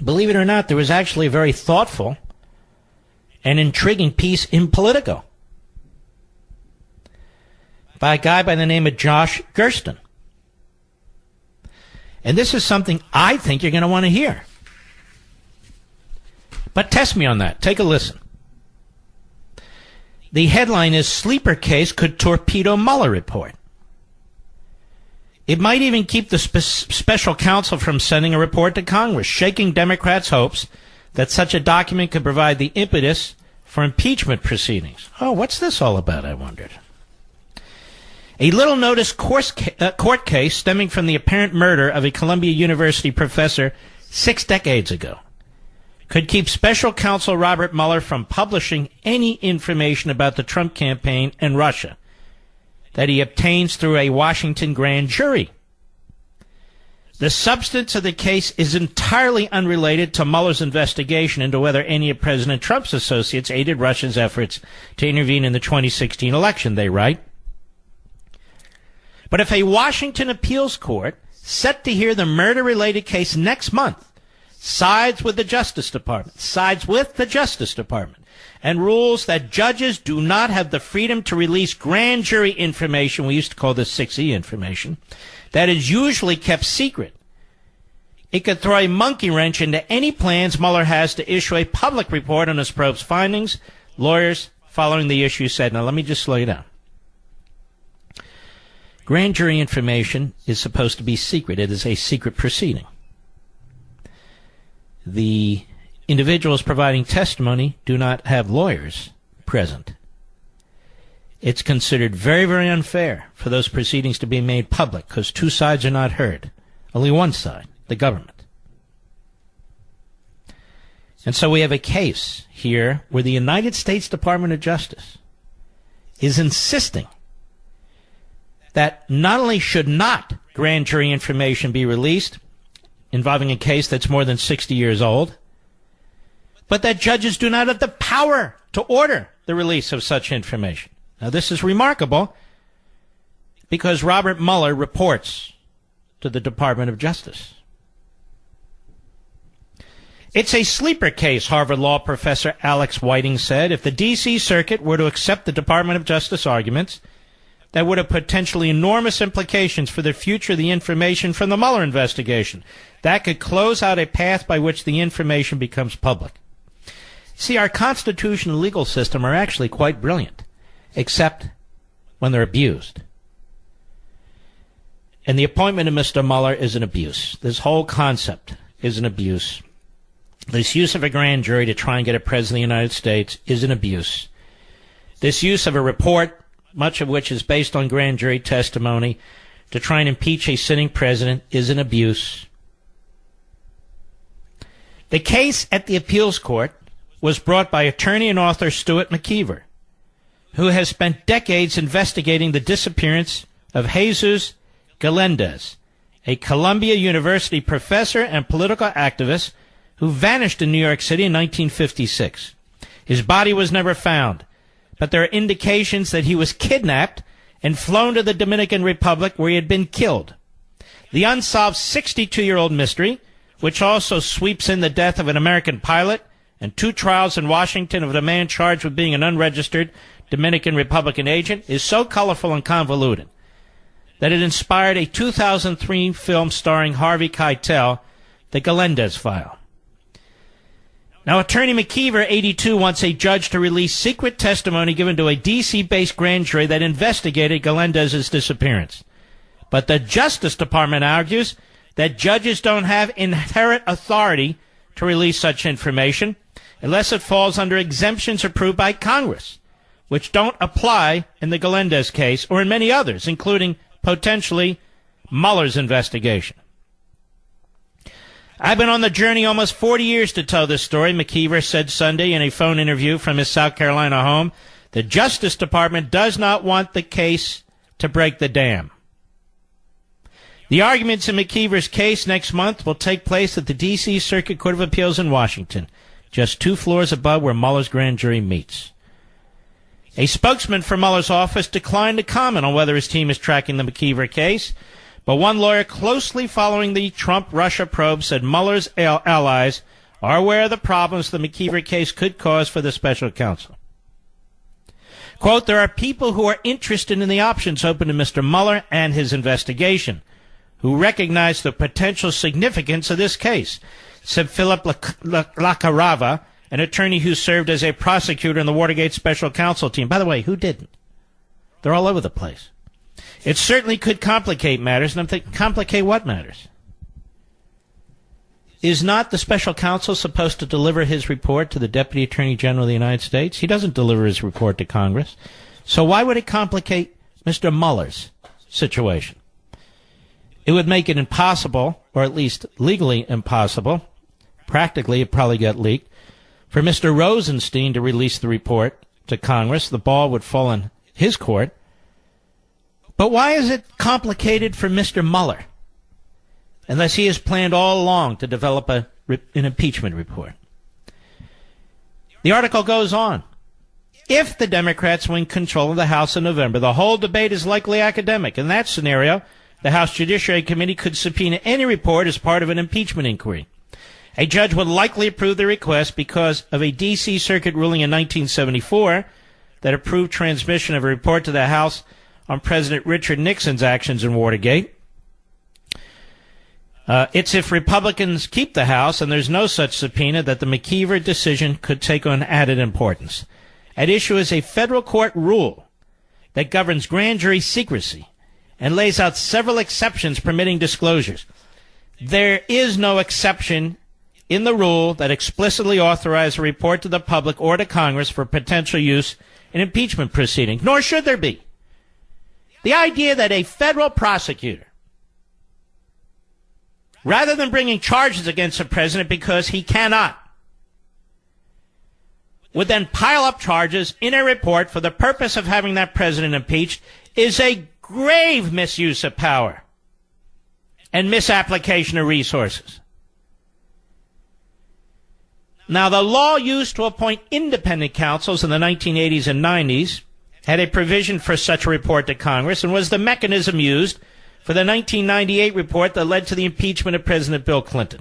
believe it or not, there was actually a very thoughtful and intriguing piece in Politico by a guy by the name of Josh Gersten. And this is something I think you're going to want to hear. But test me on that. Take a listen. The headline is, Sleeper Case Could Torpedo Mueller Report. It might even keep the special counsel from sending a report to Congress, shaking Democrats' hopes that such a document could provide the impetus for impeachment proceedings. Oh, what's this all about, I wondered. A little-noticed court case stemming from the apparent murder of a Columbia University professor 6 decades ago could keep special counsel Robert Mueller from publishing any information about the Trump campaign and Russia that he obtains through a Washington grand jury. The substance of the case is entirely unrelated to Mueller's investigation into whether any of President Trump's associates aided Russia's efforts to intervene in the 2016 election, they write. But if a Washington appeals court set to hear the murder-related case next month sides with the Justice Department, and rules that judges do not have the freedom to release grand jury information, we used to call this 6E information, that is usually kept secret, it could throw a monkey wrench into any plans Mueller has to issue a public report on his probe's findings, lawyers following the issue said. Now let me just slow you down. Grand jury information is supposed to be secret. It is a secret proceeding. The individuals providing testimony do not have lawyers present. It's considered very, very unfair for those proceedings to be made public because two sides are not heard. Only one side, the government. And so we have a case here where the United States Department of Justice is insisting that not only should not grand jury information be released involving a case that's more than 60 years old, but that judges do not have the power to order the release of such information. Now, this is remarkable because Robert Mueller reports to the Department of Justice. It's a sleeper case, Harvard Law professor Alex Whiting said. If the D.C. Circuit were to accept the Department of Justice arguments, that would have potentially enormous implications for the future of the information from the Mueller investigation. That could close out a path by which the information becomes public. See, our Constitution and legal system are actually quite brilliant, except when they're abused. And the appointment of Mr. Mueller is an abuse. This whole concept is an abuse. This use of a grand jury to try and get a president of the United States is an abuse. This use of a report, much of which is based on grand jury testimony, to try and impeach a sitting president is an abuse. The case at the appeals court was brought by attorney and author Stuart McKeever, who has spent decades investigating the disappearance of Jesus Galindez, a Columbia University professor and political activist who vanished in New York City in 1956. His body was never found, but there are indications that he was kidnapped and flown to the Dominican Republic where he had been killed. The unsolved 62-year-old mystery, which also sweeps in the death of an American pilot and 2 trials in Washington of a man charged with being an unregistered Dominican Republican agent, is so colorful and convoluted that it inspired a 2003 film starring Harvey Keitel, The Galindez File. Now, attorney McKeever, 82, wants a judge to release secret testimony given to a D.C.-based grand jury that investigated Galindez's disappearance. But the Justice Department argues that judges don't have inherent authority to release such information unless it falls under exemptions approved by Congress, which don't apply in the Galindez case or in many others, including potentially Mueller's investigation. I've been on the journey almost 40 years to tell this story, McKeever said Sunday in a phone interview from his South Carolina home. The Justice Department does not want the case to break the dam. The arguments in McKeever's case next month will take place at the D.C. Circuit Court of Appeals in Washington, just 2 floors above where Mueller's grand jury meets. A spokesman for Mueller's office declined to comment on whether his team is tracking the McKeever case, But one lawyer closely following the Trump-Russia probe said Mueller's allies are aware of the problems the McKeever case could cause for the special counsel. Quote, there are people who are interested in the options open to Mr. Mueller and his investigation, who recognize the potential significance of this case, said Philip Lacarava, an attorney who served as a prosecutor in the Watergate special counsel team. By the way, who didn't? They're all over the place. It certainly could complicate matters, and I'm thinking, complicate what matters? Is not the special counsel supposed to deliver his report to the Deputy Attorney General of the United States? He doesn't deliver his report to Congress. So why would it complicate Mr. Mueller's situation? It would make it impossible, or at least legally impossible, practically it probably got leaked, for Mr. Rosenstein to release the report to Congress. The ball would fall in his court. But why is it complicated for Mr. Mueller, unless he has planned all along to develop an impeachment report? The article goes on. If the Democrats win control of the House in November, the whole debate is likely academic. In that scenario, the House Judiciary Committee could subpoena any report as part of an impeachment inquiry. A judge would likely approve the request because of a D.C. Circuit ruling in 1974 that approved transmission of a report to the House on President Richard Nixon's actions in Watergate. It's if Republicans keep the House and there's no such subpoena that the McKeever decision could take on added importance. At issue is a federal court rule that governs grand jury secrecy and lays out several exceptions permitting disclosures. There is no exception in the rule that explicitly authorizes a report to the public or to Congress for potential use in impeachment proceedings, nor should there be. The idea that a federal prosecutor, rather than bringing charges against the president because he cannot, would then pile up charges in a report for the purpose of having that president impeached is a grave misuse of power and misapplication of resources. Now, the law used to appoint independent counsels in the 1980s and 90s had a provision for such a report to Congress and was the mechanism used for the 1998 report that led to the impeachment of President Bill Clinton.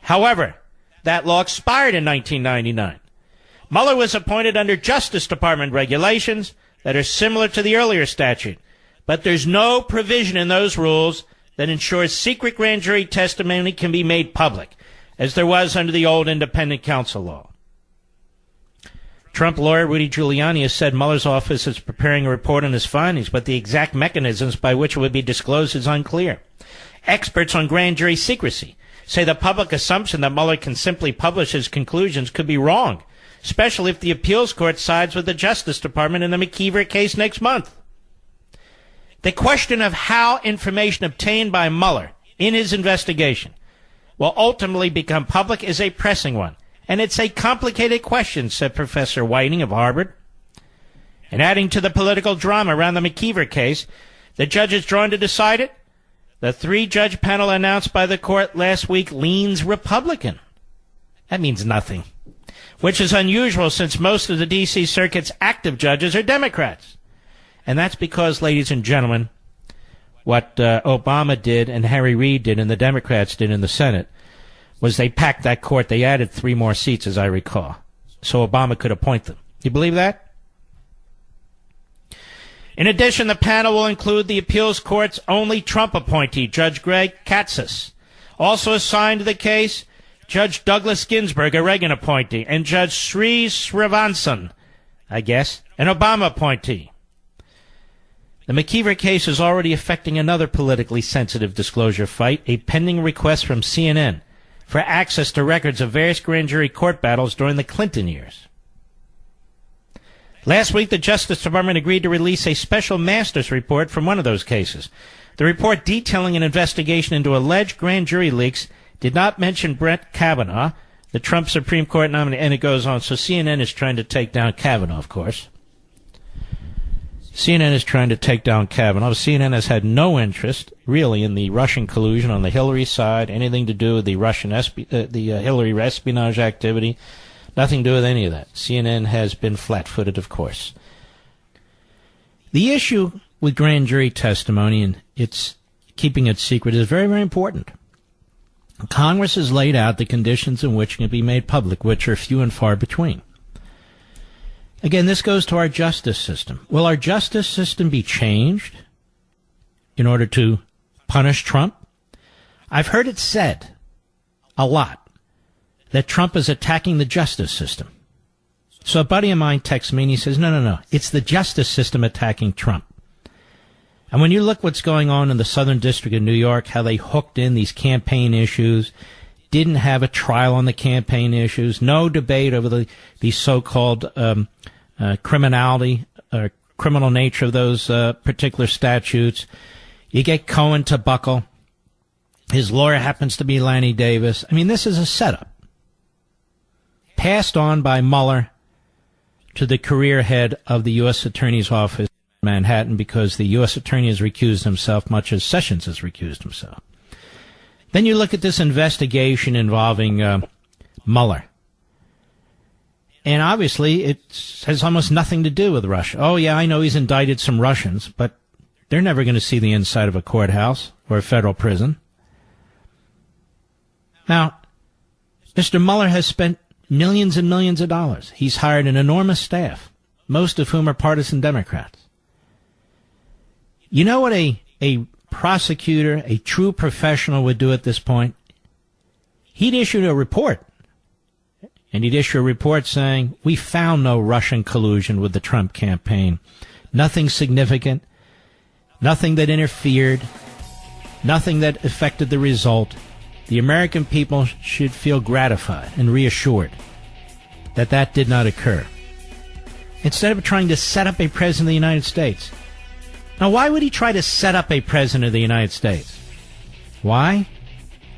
However, that law expired in 1999. Mueller was appointed under Justice Department regulations that are similar to the earlier statute, but there's no provision in those rules that ensures secret grand jury testimony can be made public, as there was under the old independent counsel law. Trump lawyer Rudy Giuliani has said Mueller's office is preparing a report on his findings, but the exact mechanisms by which it would be disclosed is unclear. Experts on grand jury secrecy say the public assumption that Mueller can simply publish his conclusions could be wrong, especially if the appeals court sides with the Justice Department in the McKeever case next month. The question of how information obtained by Mueller in his investigation will ultimately become public is a pressing one. And it's a complicated question, said Professor Whiting of Harvard. And adding to the political drama around the McKeever case, the judges drawn to decide it, the three-judge panel announced by the court last week leans Republican. That means nothing, which is unusual since most of the D.C. Circuit's active judges are Democrats. And that's because, ladies and gentlemen, what Obama did and Harry Reid did and the Democrats did in the Senate was they packed that court. They added 3 more seats, as I recall, so Obama could appoint them. You believe that? In addition, the panel will include the appeals court's only Trump appointee, Judge Greg Katsas. Also assigned to the case, Judge Douglas Ginsburg, a Reagan appointee, and Judge Sri Srivansan, I guess, an Obama appointee. The McKeever case is already affecting another politically sensitive disclosure fight, a pending request from CNN for access to records of various grand jury court battles during the Clinton years. Last week, the Justice Department agreed to release a special master's report from one of those cases. The report detailing an investigation into alleged grand jury leaks did not mention Brett Kavanaugh, the Trump Supreme Court nominee, and it goes on. So CNN is trying to take down Kavanaugh, of course. CNN is trying to take down Kavanaugh. CNN has had no interest, really, in the Russian collusion on the Hillary side, anything to do with the Russian Hillary espionage activity, nothing to do with any of that. CNN has been flat-footed, of course. The issue with grand jury testimony, and it's keeping it secret is very, very important. Congress has laid out the conditions in which it can be made public, which are few and far between. Again, this goes to our justice system. Will our justice system be changed in order to punish Trump? I've heard it said a lot that Trump is attacking the justice system. So a buddy of mine texts me and he says, no, it's the justice system attacking Trump. And when you look what's going on in the Southern District of New York, how they hooked in these campaign issues, didn't have a trial on the campaign issues, no debate over the so-called criminality or criminal nature of those particular statutes. You get Cohen to buckle. His lawyer happens to be Lanny Davis. I mean, this is a setup passed on by Mueller to the career head of the U.S. Attorney's Office in Manhattan, because the U.S. Attorney has recused himself, much as Sessions has recused himself. Then you look at this investigation involving Mueller. And obviously it has almost nothing to do with Russia. Oh, yeah, I know he's indicted some Russians, but they're never going to see the inside of a courthouse or a federal prison. Now, Mr. Mueller has spent millions and millions of dollars. He's hired an enormous staff, most of whom are partisan Democrats. You know what a prosecutor, a true professional would do at this point? He'd issue a report. And he'd issue a report saying, we found no Russian collusion with the Trump campaign. Nothing significant. Nothing that interfered. Nothing that affected the result. The American people should feel gratified and reassured that that did not occur. Instead of trying to set up a president of the United States. Now, why would he try to set up a president of the United States? Why?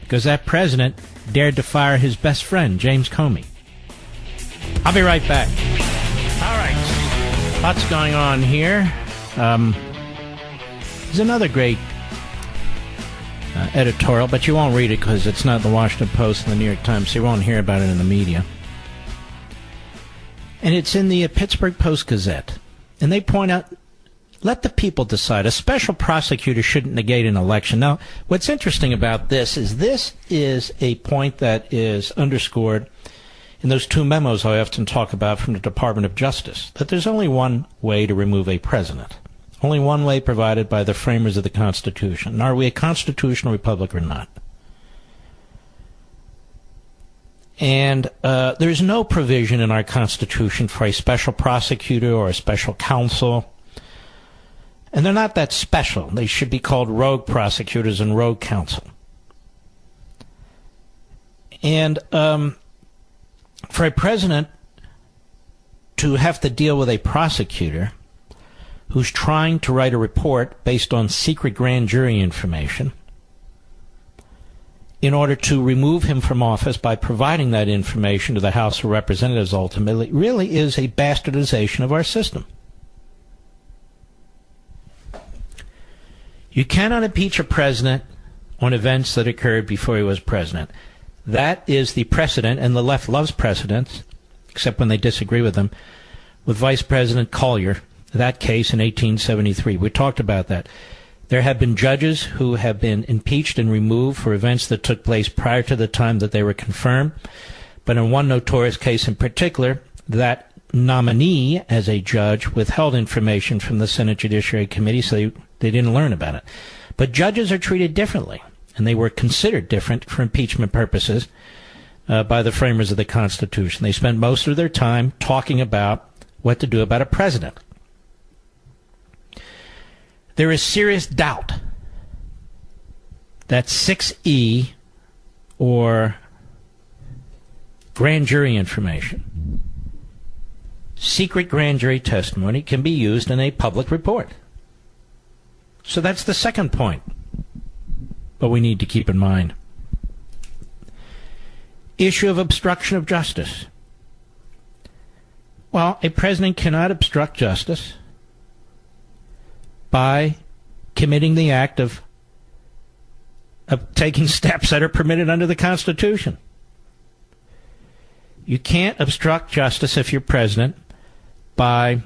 Because that president dared to fire his best friend, James Comey. I'll be right back. All right. Lots going on here. There's another great editorial, but you won't read it because it's not the Washington Post and the New York Times, so you won't hear about it in the media. And it's in the Pittsburgh Post-Gazette. And they point out, let the people decide. A special prosecutor shouldn't negate an election. Now, what's interesting about this is a point that is underscored in those two memos I often talk about from the Department of Justice, that there's only one way to remove a president. Only one way provided by the framers of the Constitution. And are we a constitutional republic or not? And there's no provision in our Constitution for a special prosecutor or a special counsel. And they're not that special. They should be called rogue prosecutors and rogue counsel. And for a president to have to deal with a prosecutor who's trying to write a report based on secret grand jury information in order to remove him from office by providing that information to the House of Representatives ultimately really is a bastardization of our system. You cannot impeach a president on events that occurred before he was president. That is the precedent, and the left loves precedents, except when they disagree with them, with Vice President Collier, that case in 1873. We talked about that. There have been judges who have been impeached and removed for events that took place prior to the time that they were confirmed. But in one notorious case in particular, that nominee as a judge withheld information from the Senate Judiciary Committee, so they didn't learn about it. But judges are treated differently, and they were considered different for impeachment purposes by the framers of the Constitution. They spent most of their time talking about what to do about a president. There is serious doubt that 6E, or grand jury information, secret grand jury testimony, can be used in a public report. So that's the second point, but we need to keep in mind. Issue of obstruction of justice. Well, a president cannot obstruct justice by committing the act of taking steps that are permitted under the Constitution. You can't obstruct justice if you're president by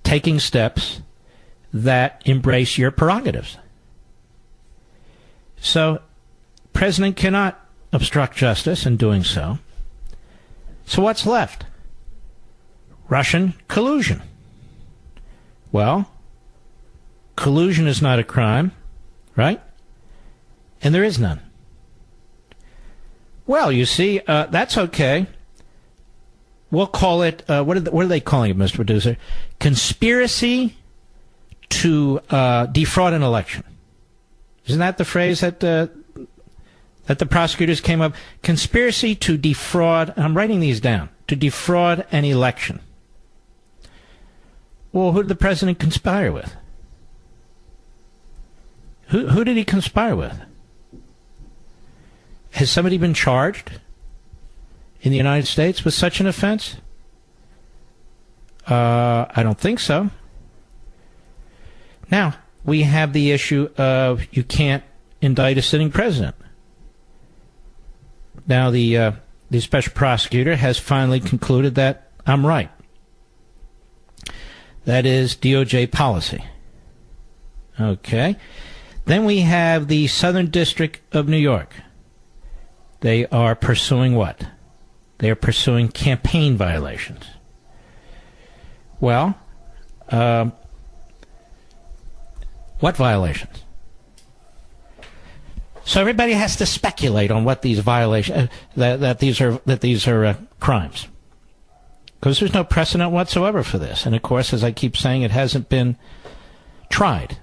taking steps that embrace your prerogatives. So, president cannot obstruct justice in doing so. So what's left? Russian collusion. Well, collusion is not a crime, right? And there is none. Well, you see, that's okay. We'll call it, what are they calling it, Mr. Producer? Conspiracy to defraud an election. Isn't that the phrase that the prosecutors came up? Conspiracy to defraud, I'm writing these down, to defraud an election. Well, who did the president conspire with? Who did he conspire with? Has somebody been charged in the United States with such an offense? I don't think so. Now, we have the issue of you can't indict a sitting president. Now, the special prosecutor has finally concluded that I'm right. That is DOJ policy. Okay. Then we have the Southern District of New York. They are pursuing what? They are pursuing campaign violations. Well, what violations? So everybody has to speculate on what these violations that these are crimes, because there's no precedent whatsoever for this. And of course, as I keep saying, it hasn't been tried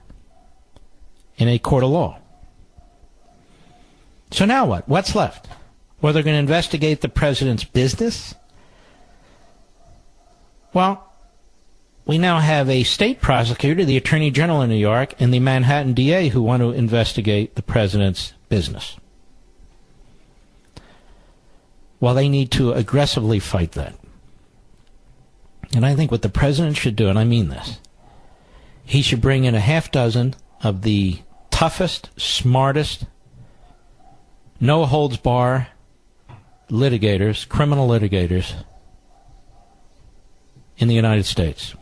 in a court of law. So now what? What's left? Well, they're going to investigate the president's business. Well, we now have a state prosecutor, the Attorney General in New York, and the Manhattan DA who want to investigate the president's business. Well, they need to aggressively fight that. And I think what the president should do, and I mean this, he should bring in a half dozen of the toughest, smartest, no-holds-bar litigators, criminal litigators in the United States.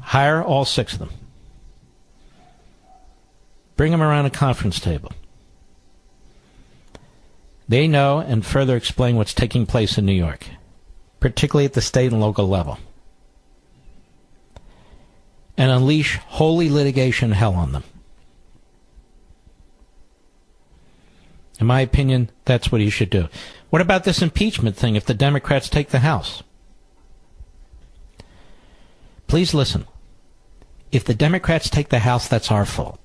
Hire all 6 of them. Bring them around a conference table. They know and further explain what's taking place in New York, particularly at the state and local level, and unleash holy litigation hell on them. In my opinion, that's what he should do. What about this impeachment thing if the Democrats take the House? Please listen. If the Democrats take the House, that's our fault.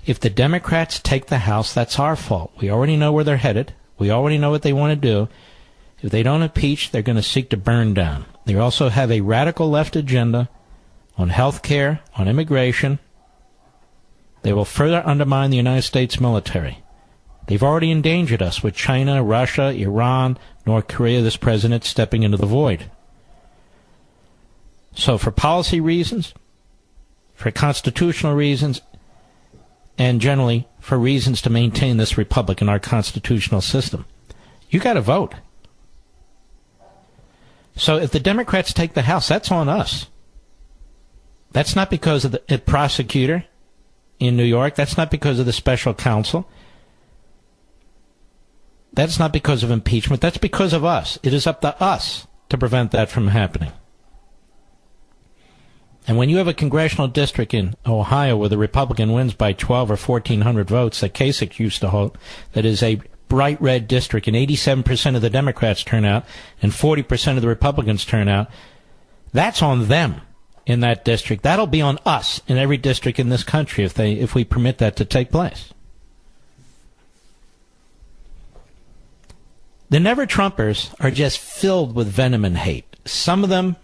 If the Democrats take the House, that's our fault. We already know where they're headed. We already know what they want to do. If they don't impeach, they're going to seek to burn down. They also have a radical left agenda on health care, on immigration. They will further undermine the United States military. They've already endangered us with China, Russia, Iran, North Korea, this president stepping into the void. So for policy reasons, for constitutional reasons, and generally for reasons to maintain this republic in our constitutional system, you got to vote. So if the Democrats take the House, that's on us. That's not because of the prosecutor in New York. That's not because of the special counsel. That's not because of impeachment. That's because of us. It is up to us to prevent that from happening. And when you have a congressional district in Ohio where the Republican wins by 12 or 1,400 votes that Kasich used to hold, that is a bright red district, and 87% of the Democrats turn out and 40% of the Republicans turn out, that's on them in that district. That'll be on us in every district in this country if we permit that to take place. The Never-Trumpers are just filled with venom and hate. Some of them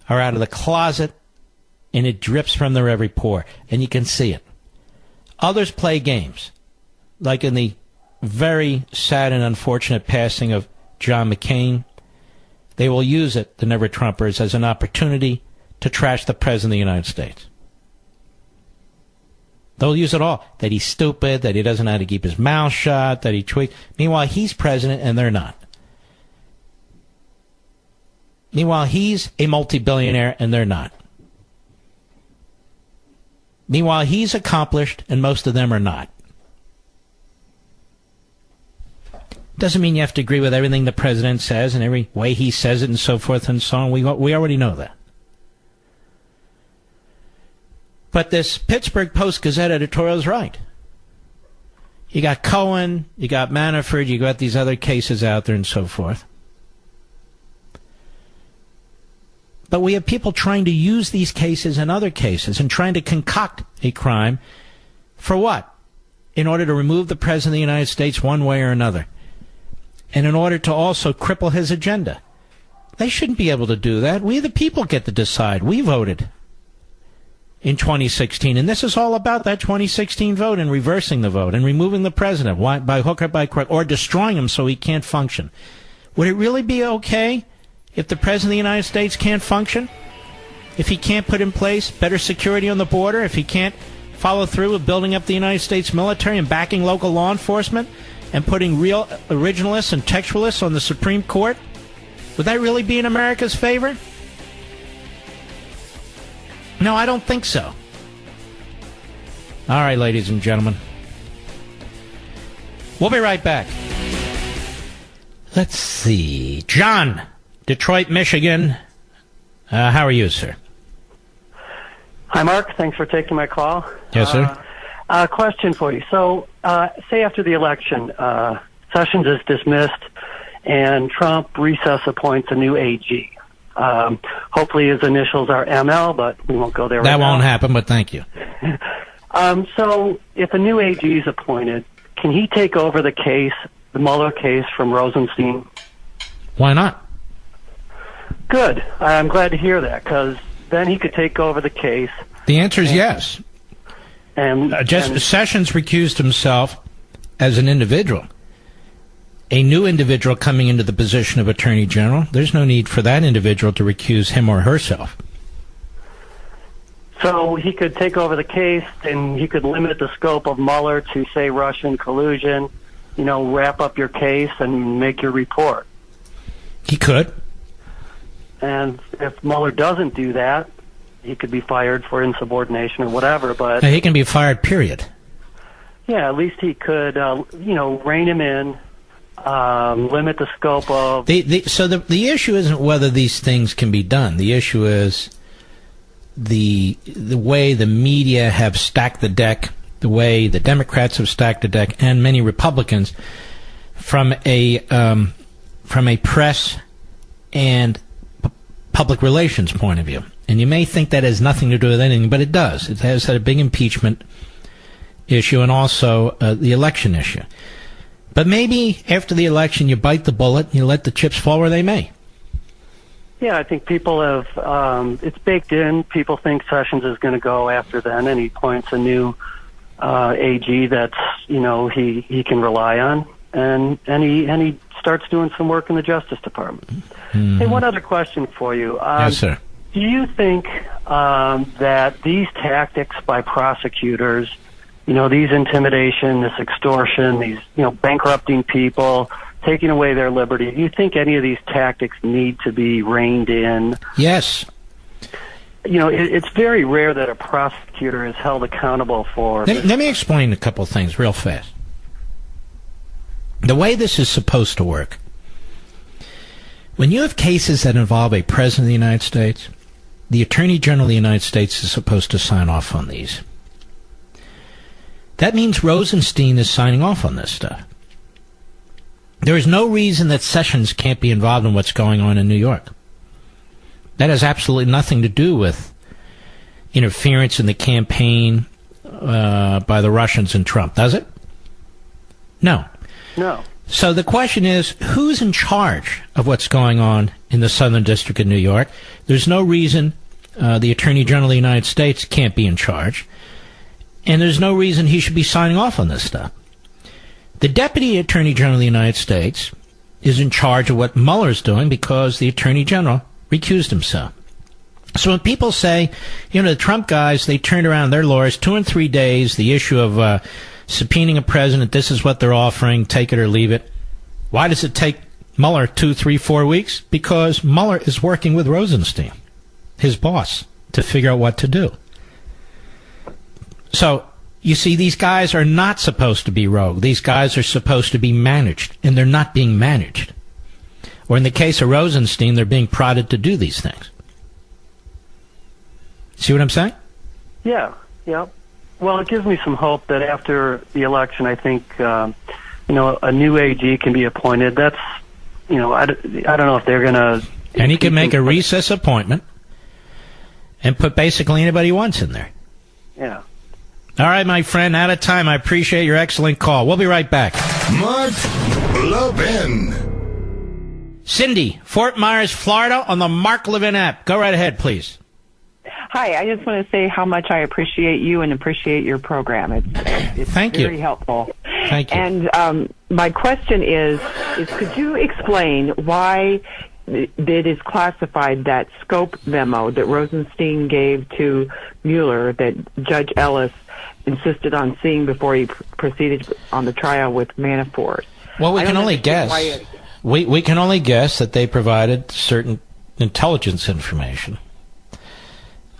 are out of the closet, and it drips from their every pore, and you can see it. Others play games, like in the very sad and unfortunate passing of John McCain. They will use it, the Never-Trumpers, as an opportunity to trash the President of the United States. They'll use it all. That he's stupid, that he doesn't know how to keep his mouth shut, that he tweets. Meanwhile, he's president and they're not. Meanwhile, he's a multi-billionaire and they're not. Meanwhile, he's accomplished, and most of them are not. Doesn't mean you have to agree with everything the president says and every way he says it and so forth and so on. We already know that. But this Pittsburgh Post-Gazette editorial is right. You got Cohen, you got Manafort, you got these other cases out there and so forth. But we have people trying to use these cases and other cases and trying to concoct a crime for what? In order to remove the President of the United States one way or another. And in order to also cripple his agenda. They shouldn't be able to do that. We the people get to decide. We voted in 2016. And this is all about that 2016 vote and reversing the vote and removing the president by hook or by crook or destroying him so he can't function. Would it really be okay if the President of the United States can't function? If he can't put in place better security on the border? If he can't follow through with building up the United States military and backing local law enforcement and putting real originalists and textualists on the Supreme Court? Would that really be in America's favor? No, I don't think so. All right, ladies and gentlemen. We'll be right back. Let's see. John, Detroit, Michigan. How are you, sir? Hi, Mark. Thanks for taking my call. Yes, sir. Question for you. So, say after the election, Sessions is dismissed and Trump recess appoints a new AG. Hopefully his initials are ML, but we won't go there right now. That won't happen, but thank you. So if a new AG is appointed, can he take over the case, the Mueller case from Rosenstein? Why not? Good. I'm glad to hear that, because then he could take over the case. The answer is yes. And Sessions recused himself as an individual. A new individual coming into the position of Attorney General, there's no need for that individual to recuse him or herself. So he could take over the case, and he could limit the scope of Mueller to, say, Russian collusion, wrap up your case and make your report. He could. And if Mueller doesn't do that, he could be fired for insubordination or whatever. But he can be fired, period. Yeah, at least he could, rein him in. Limit the scope of... So the issue isn't whether these things can be done. The issue is the way the media have stacked the deck, the way the Democrats have stacked the deck, and many Republicans from a press and public relations point of view. And you may think that has nothing to do with anything, but it does. It has had a big impeachment issue and also the election issue. But maybe after the election, you bite the bullet and you let the chips fall where they may. Yeah, I think people have, it's baked in. People think Sessions is going to go after then, and he points a new AG that's, he can rely on, and he starts doing some work in the Justice Department. Mm-hmm. Hey, one other question for you. Yes, sir. Do you think that these tactics by prosecutors, these intimidation, this extortion, these, bankrupting people, taking away their liberty, do you think any of these tactics need to be reined in? Yes. It's very rare that a prosecutor is held accountable for... Let me explain a couple of things real fast. The way this is supposed to work, when you have cases that involve a president of the United States, the Attorney General of the United States is supposed to sign off on these. That means Rosenstein is signing off on this stuff. There is no reason that Sessions can't be involved in what's going on in New York. That has absolutely nothing to do with interference in the campaign by the Russians and Trump, does it? No. No. So the question is, who's in charge of what's going on in the Southern District of New York? There's no reason the Attorney General of the United States can't be in charge. And there's no reason he should be signing off on this stuff. The Deputy Attorney General of the United States is in charge of what Mueller's doing because the Attorney General recused himself. So when people say, the Trump guys, they turned around their lawyers 2 and 3 days, the issue of subpoenaing a president, this is what they're offering, take it or leave it. Why does it take Mueller 2, 3, 4 weeks? Because Mueller is working with Rosenstein, his boss, to figure out what to do. So, you see, these guys are not supposed to be rogue. These guys are supposed to be managed, and they're not being managed. Or in the case of Rosenstein, they're being prodded to do these things. See what I'm saying? Yeah. Well, it gives me some hope that after the election, I think, a new AG can be appointed. That's, I don't know if they're going to... And he can make a recess appointment and put basically anybody he wants in there. Yeah. All right, my friend, out of time. I appreciate your excellent call. We'll be right back. Mark Levin. Cindy, Fort Myers, Florida, on the Mark Levin app. Go right ahead, please. Hi, I just want to say how much I appreciate you and appreciate your program. It's Thank you. Very helpful. Thank you. And my question is could you explain why it is classified, that scope memo that Rosenstein gave to Mueller that Judge Ellis insisted on seeing before he proceeded on the trial with Manafort? Well, we can only guess. We can only guess that they provided certain intelligence information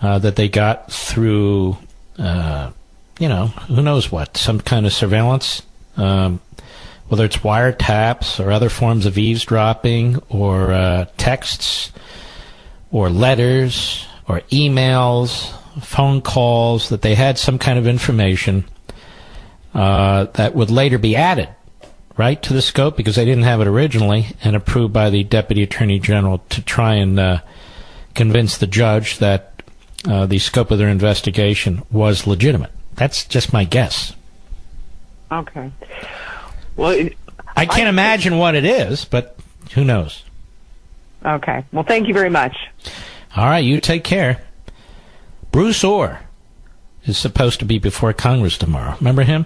that they got through, who knows what, some kind of surveillance, whether it's wiretaps or other forms of eavesdropping or texts or letters or emails, phone calls, that they had some kind of information that would later be added, right, to the scope because they didn't have it originally, and approved by the Deputy Attorney General to try and convince the judge that the scope of their investigation was legitimate. That's just my guess. Okay. Well, I can't imagine what it is, but who knows? Okay. Well, thank you very much. All right, you take care. Bruce Orr is supposed to be before Congress tomorrow. Remember him?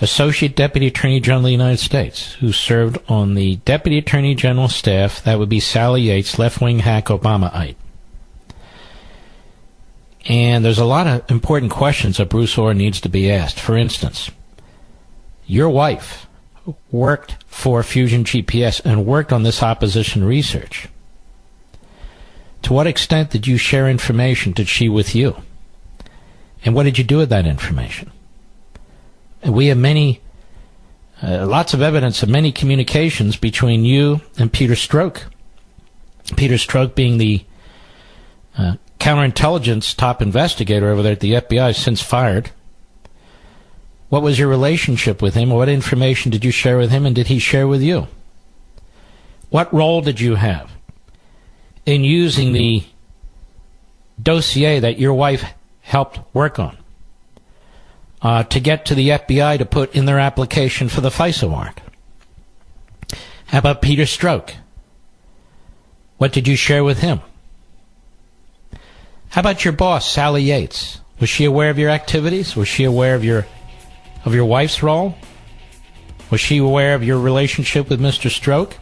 Associate Deputy Attorney General of the United States, who served on the Deputy Attorney General staff. That would be Sally Yates, left-wing hack Obamaite. And there's a lot of important questions that Bruce Orr needs to be asked. For instance, your wife worked for Fusion GPS and worked on this opposition research. To what extent did you share information? Did she with you? And what did you do with that information? And we have lots of evidence of many communications between you and Peter Strzok. Peter Strzok being the counterintelligence top investigator over there at the FBI, since fired. What was your relationship with him? What information did you share with him, and did he share with you? What role did you have in using the dossier that your wife helped work on to get to the FBI to put in their application for the FISA warrant? How about Peter Strzok? What did you share with him? How about your boss, Sally Yates? Was she aware of your activities? Was she aware of your wife's role? Was she aware of your relationship with Mr. Strzok?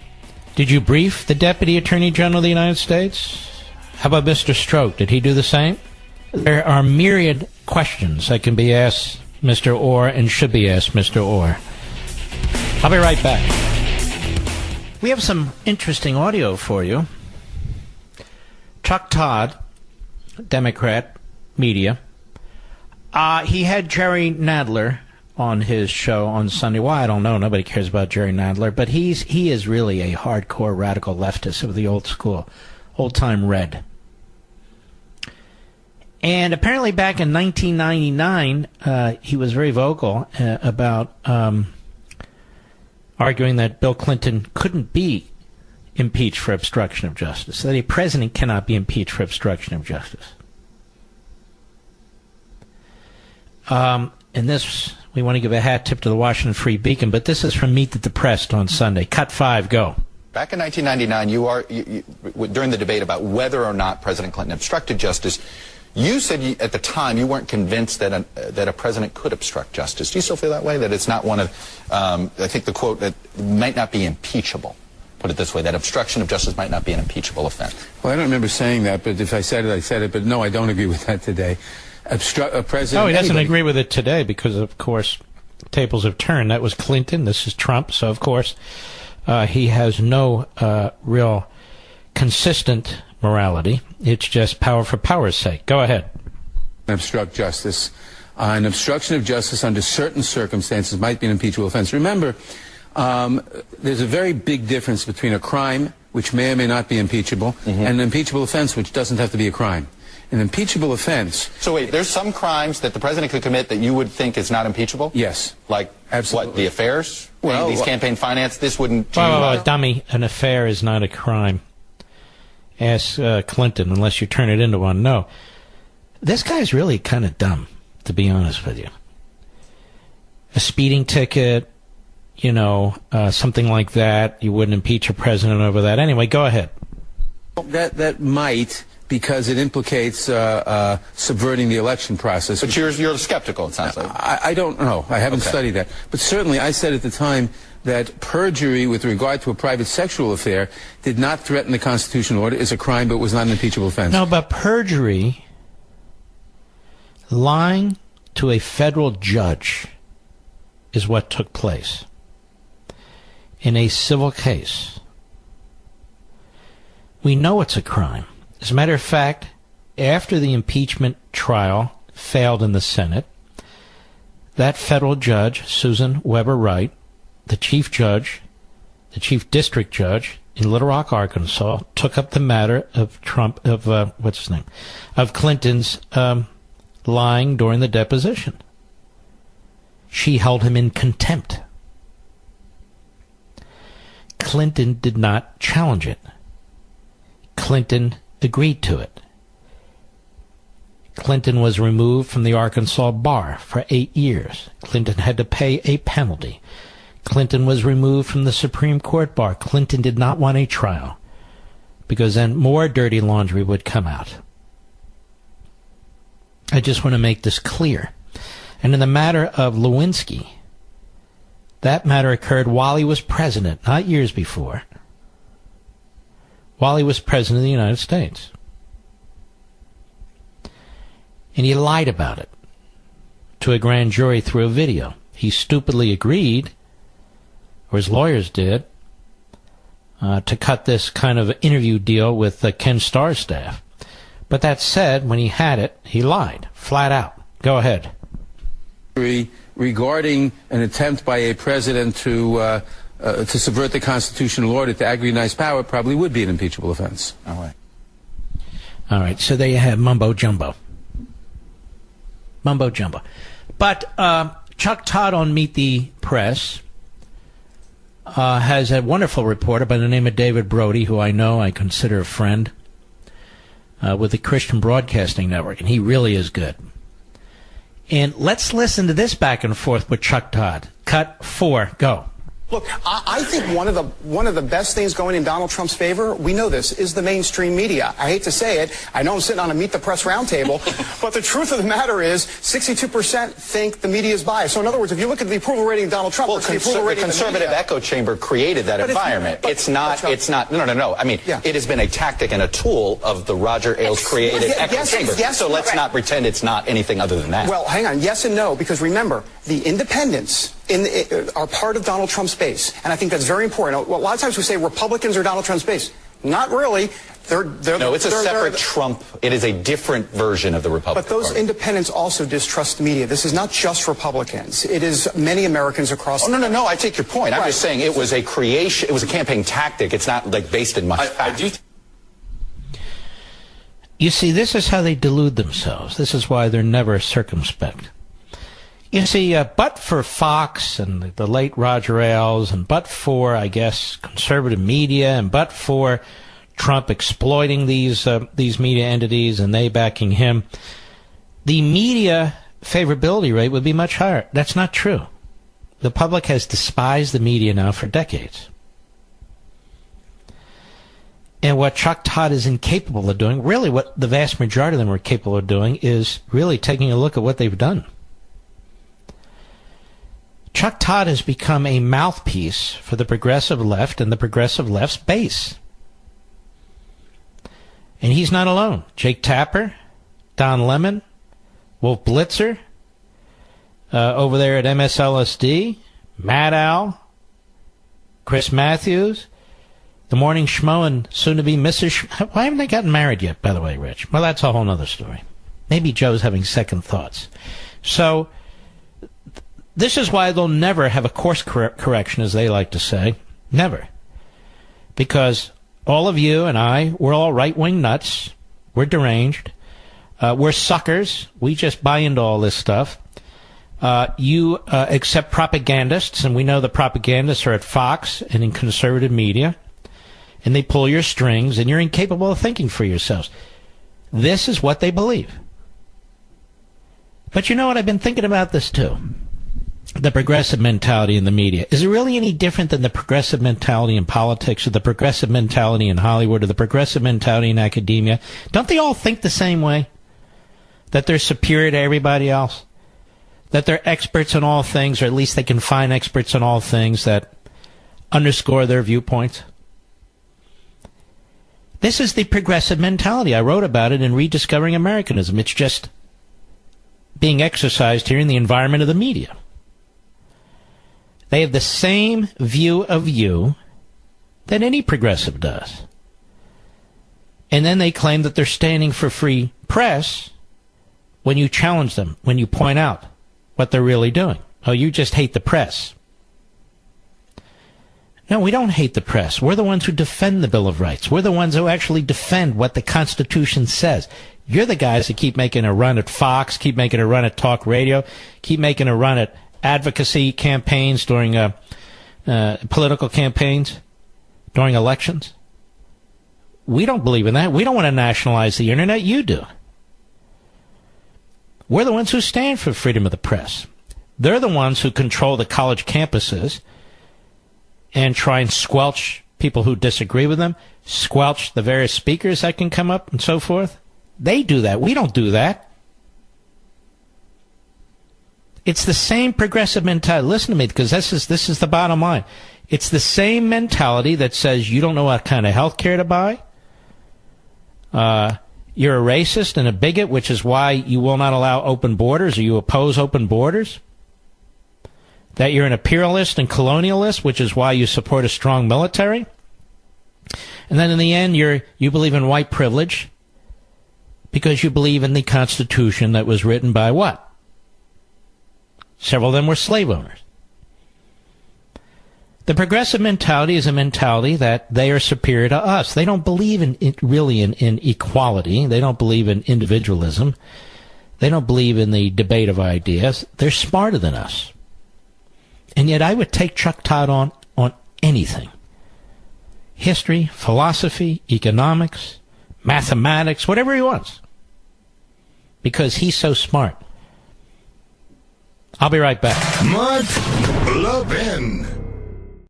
Did you brief the Deputy Attorney General of the United States? How about Mr. Strzok? Did he do the same? There are myriad questions that can be asked Mr. Orr and should be asked Mr. Orr. I'll be right back. We have some interesting audio for you. Chuck Todd, Democrat media, he had Jerry Nadler on his show on Sunday. Why, I don't know. Nobody cares about Jerry Nadler, but he is really a hardcore radical leftist of the old school, old-time red. And apparently back in 1999, he was very vocal about arguing that Bill Clinton couldn't be impeached for obstruction of justice, that a president cannot be impeached for obstruction of justice. And this, we want to give a hat tip to the Washington Free Beacon, but this is from Meet the Depressed on Sunday. Cut 5, go. Back in 1999, during the debate about whether or not President Clinton obstructed justice, you said at the time you weren't convinced that a president could obstruct justice. Do you still feel that way? That it's not one of, I think the quote, that might not be impeachable. Put it this way, that obstruction of justice might not be an impeachable offense. Well, I don't remember saying that, but if I said it, I said it. But no, I don't agree with that today. A president... No, he doesn't agree with it today because, of course, tables have turned. That was Clinton. This is Trump. So, of course, he has no real consistent morality. It's just power for power's sake. Go ahead. Obstruct justice. an obstruction of justice under certain circumstances might be an impeachable offense. Remember, there's a very big difference between a crime, which may or may not be impeachable, and an impeachable offense, which doesn't have to be a crime. An impeachable offense... So wait, there's some crimes that the president could commit that you would think is not impeachable? Yes. Like, absolutely. What, the affairs? Well, these campaign finance, this wouldn't... Dummy, an affair is not a crime. Ask Clinton, unless you turn it into one. No. This guy's really kind of dumb, to be honest with you. A speeding ticket, something like that, you wouldn't impeach a president over that. Anyway, go ahead. That might... because it implicates subverting the election process. But you're skeptical, it sounds like. I don't know. I haven't studied that. But certainly I said at the time that perjury with regard to a private sexual affair did not threaten the constitutional order, is a crime, but was not an impeachable offense. No, but perjury, lying to a federal judge, is what took place in a civil case. We know it's a crime. As a matter of fact, after the impeachment trial failed in the Senate, that federal judge, Susan Weber Wright, the chief district judge in Little Rock, Arkansas, took up the matter of of Clinton's lying during the deposition. She held him in contempt. Clinton did not challenge it. Clinton agreed to it. Clinton was removed from the Arkansas bar for 8 years. Clinton had to pay a penalty. Clinton was removed from the Supreme Court bar. Clinton did not want a trial, because then more dirty laundry would come out. I just want to make this clear. And in the matter of Lewinsky, that matter occurred while he was president, not years before. While he was president of the United States. And he lied about it to a grand jury through a video. He stupidly agreed, or his lawyers did, to cut this kind of interview deal with Ken Starr's staff. But that said, when he had it, he lied, flat out. Go ahead. Regarding an attempt by a president to subvert the constitutional order to aggrandise power, probably would be an impeachable offense. All right, so there you have mumbo-jumbo. Mumbo-jumbo. But Chuck Todd on Meet the Press has a wonderful reporter by the name of David Brody, who I consider a friend, with the Christian Broadcasting Network, and he really is good. And let's listen to this back and forth with Chuck Todd. Cut 4, go. Look, I think one of the best things going in Donald Trump's favor, we know this, is the mainstream media. I hate to say it. I know I'm sitting on a Meet the Press roundtable, but the truth of the matter is 62% think the media is biased. So in other words, if you look at the approval rating of Donald Trump, the conservative echo chamber created that environment. It's not. No. I mean, it has been a tactic and a tool of the Roger Ailes created echo chamber. So let's not pretend it's not anything other than that. Well, hang on. Yes and no, because remember, the independents are part of Donald Trump's base, and I think that's very important. A lot of times we say Republicans are Donald Trump's base. Not really. It's a separate Trump. It is a different version of the Republican But those Party. independents also distrust the media. This is not just Republicans. It is many Americans across. No. I take your point. I'm just saying it was a creation. It was a campaign tactic. It's not like based in much fact. You see, this is how they delude themselves. This is why they're never circumspect. You see, but for Fox and the late Roger Ailes, and but for, I guess, conservative media, and but for Trump exploiting these media entities and they backing him, the media favorability rate would be much higher. That's not true. The public has despised the media now for decades. And what Chuck Todd is incapable of doing, really what the vast majority of them are capable of doing, is really taking a look at what they've done. Chuck Todd has become a mouthpiece for the progressive left and the progressive left's base. And he's not alone. Jake Tapper, Don Lemon, Wolf Blitzer, over there at MSLSD, Matt Al, Chris Matthews, the Morning Schmo, and soon-to-be Mrs. Why haven't they gotten married yet, by the way, Rich? Well, that's a whole other story. Maybe Joe's having second thoughts. So this is why they'll never have a course correction, as they like to say. Never. Because all of you and I, we're all right-wing nuts. We're deranged. We're suckers. We just buy into all this stuff. You accept propagandists, and we know the propagandists are at Fox and in conservative media, and they pull your strings, and you're incapable of thinking for yourselves. This is what they believe. But you know what? I've been thinking about this, too. The progressive mentality in the media. Is it really any different than the progressive mentality in politics or the progressive mentality in Hollywood or the progressive mentality in academia? Don't they all think the same way? That they're superior to everybody else? That they're experts on all things, or at least they can find experts on all things that underscore their viewpoints? This is the progressive mentality. I wrote about it in Rediscovering Americanism. It's just being exercised here in the environment of the media. They have the same view of you that any progressive does. And then they claim that they're standing for free press when you challenge them, when you point out what they're really doing. Oh, you just hate the press. No, we don't hate the press. We're the ones who defend the Bill of Rights. We're the ones who actually defend what the Constitution says. You're the guys that keep making a run at Fox, keep making a run at talk radio, keep making a run at advocacy campaigns during political campaigns, during elections. We don't believe in that. We don't want to nationalize the internet. You do. We're the ones who stand for freedom of the press. They're the ones who control the college campuses and try and squelch people who disagree with them, squelch the various speakers that can come up and so forth. They do that. We don't do that. It's the same progressive mentality. Listen to me, because this is the bottom line. It's the same mentality that says you don't know what kind of health care to buy. You're a racist and a bigot, which is why you will not allow open borders, or you oppose open borders. That you're an imperialist and colonialist, which is why you support a strong military. And then in the end, you believe in white privilege because you believe in the Constitution that was written by what? Several of them were slave owners. The progressive mentality is a mentality that they are superior to us. They don't believe in equality. They don't believe in individualism. They don't believe in the debate of ideas. They're smarter than us. And yet I would take Chuck Todd on anything. History, philosophy, economics, mathematics, whatever he wants. Because he's so smart. I'll be right back. Mark Levin.